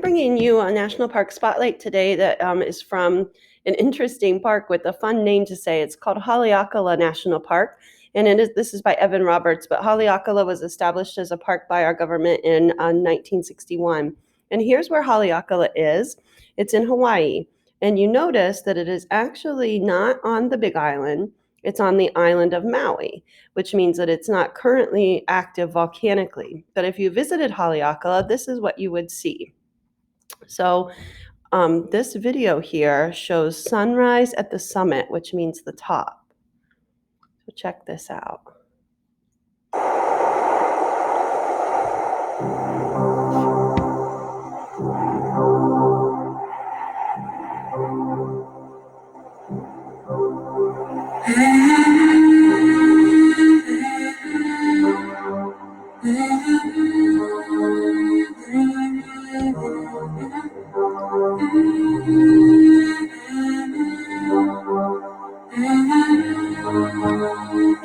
Bringing you a national park spotlight today that is from an interesting park with a fun name to say. It's called Haleakala National Park, and this is by Evan Roberts. But Haleakala was established as a park by our government in 1961. And here's where Haleakala is. It's in Hawaii, and you notice that it is actually not on the Big Island. It's on the island of Maui, which means that it's not currently active volcanically. But if you visited Haleakala, this is what you would see. So this video here shows sunrise at the summit, which means the top. So check this out.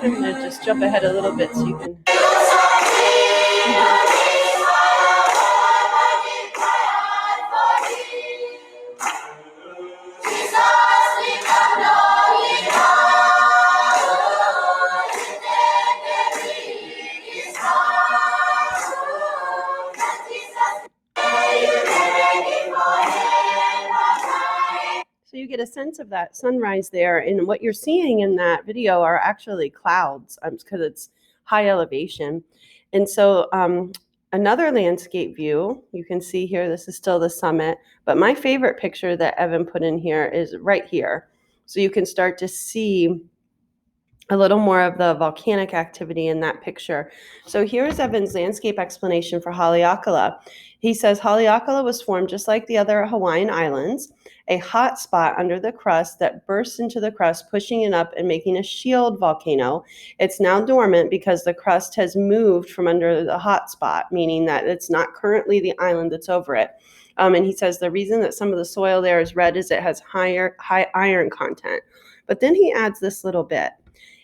I'm going to just jump ahead a little bit so you can. So you get a sense of that sunrise there, and what you're seeing in that video are actually clouds because it's high elevation. And so another landscape view, you can see here, this is still the summit, but my favorite picture that Evan put in here is right here. So you can start to see a little more of the volcanic activity in that picture. So here's Evan's landscape explanation for Haleakala. He says Haleakala was formed just like the other Hawaiian islands, a hot spot under the crust that bursts into the crust, pushing it up and making a shield volcano. It's now dormant because the crust has moved from under the hot spot, meaning that it's not currently the island that's over it. And he says the reason that some of the soil there is red is it has high iron content. But then he adds this little bit.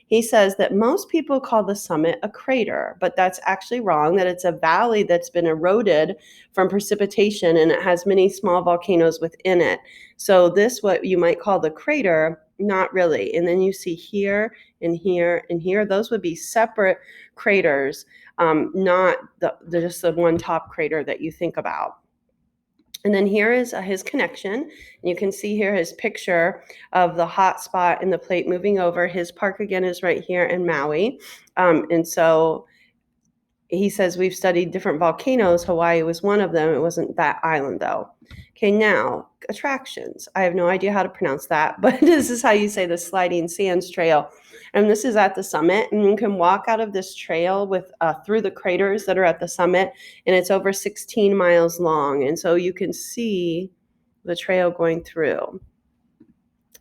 He says that most people call the summit a crater, but that's actually wrong, that it's a valley that's been eroded from precipitation and it has many small volcanoes within it. So this, what you might call the crater, not really. And then you see here and here and here, those would be separate craters, not just the one top crater that you think about. And then here is his connection. You can see here his picture of the hot spot and the plate moving over. His park again is right here in Maui. And so he says we've studied different volcanoes. Hawaii was one of them. It wasn't that island though. Okay, now attractions. I have no idea how to pronounce that, but this is how you say the sliding sands trail. And this is at the summit, and you can walk out of this trail with through the craters that are at the summit, and it's over 16 miles long. And so you can see the trail going through.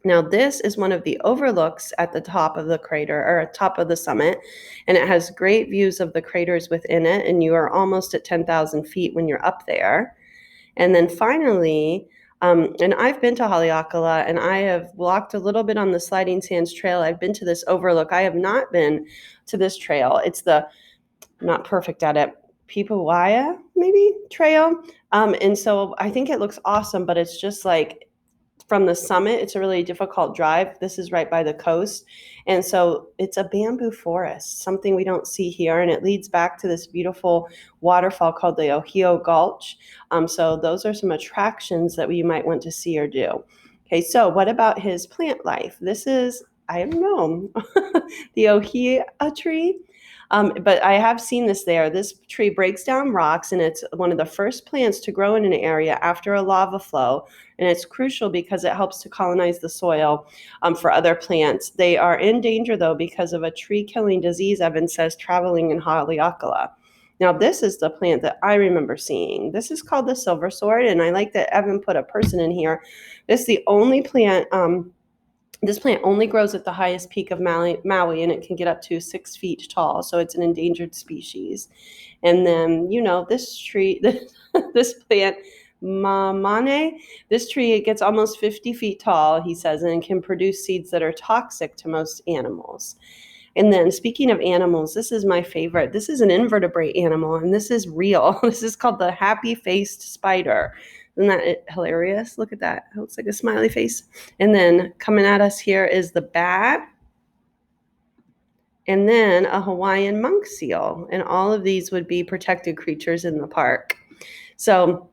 Now, this is one of the overlooks at the top of the crater, or top of the summit, and it has great views of the craters within it, and you are almost at 10,000 feet when you're up there. And then finally, and I've been to Haleakala, and I have walked a little bit on the Sliding Sands Trail. I've been to this overlook. I have not been to this trail. It's the, not perfect at it, Pipawaya, maybe, trail. And so I think it looks awesome, but it's just like, from the summit, it's a really difficult drive. This is right by the coast. And so it's a bamboo forest, something we don't see here. And it leads back to this beautiful waterfall called the Ohio Gulch. So those are some attractions that we might want to see or do. Okay, so what about his plant life? This is, I don't know, the Ohia tree. But I have seen this there. This tree breaks down rocks, and it's one of the first plants to grow in an area after a lava flow. And it's crucial because it helps to colonize the soil for other plants. They are in danger, though, because of a tree-killing disease, Evan says, traveling in Haleakala. Now, this is the plant that I remember seeing. This is called the silver sword, and I like that Evan put a person in here. This is the only plant... This plant only grows at the highest peak of Maui, and it can get up to 6 feet tall. So it's an endangered species. And then, you know, this tree, this plant, mamane, this tree, it gets almost 50 feet tall, he says, and can produce seeds that are toxic to most animals. And then speaking of animals, this is my favorite. This is an invertebrate animal, and this is real. This is called the happy-faced spider. Isn't that hilarious? Look at that. It looks like a smiley face. And then coming at us here is the bat, and then a Hawaiian monk seal. And all of these would be protected creatures in the park. So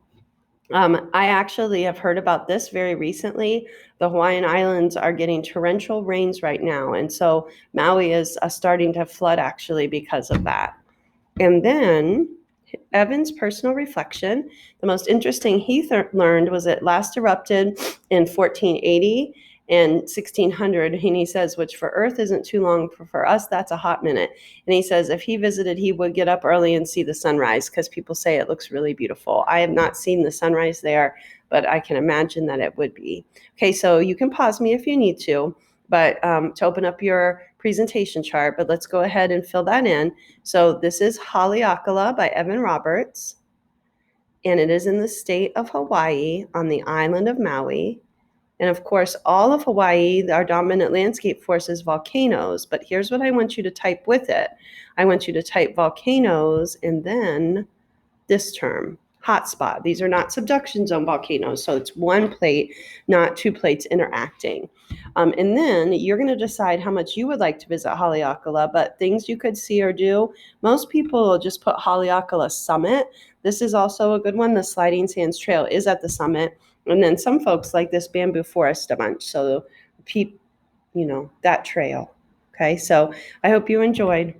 I actually have heard about this very recently. The Hawaiian Islands are getting torrential rains right now. And so Maui is starting to flood actually because of that. And then Evan's personal reflection, the most interesting he learned was it last erupted in 1480 and 1600. And he says, which for Earth isn't too long. For us, that's a hot minute. And he says if he visited, he would get up early and see the sunrise because people say it looks really beautiful. I have not seen the sunrise there, but I can imagine that it would be. Okay, so you can pause me if you need to, but to open up your presentation chart, but let's go ahead and fill that in. So this is Haleakala by Evan Roberts, and it is in the state of Hawaii on the island of Maui. And of course, all of Hawaii, our dominant landscape force is volcanoes, but here's what I want you to type with it. I want you to type volcanoes and then this term, hotspot. These are not subduction zone volcanoes, so it's one plate, not two plates interacting. And then you're going to decide how much you would like to visit Haleakala, but things you could see or do. Most people just put Haleakala Summit. This is also a good one. The Sliding Sands Trail is at the summit. And then some folks like this bamboo forest a bunch. So that trail. Okay, so I hope you enjoyed.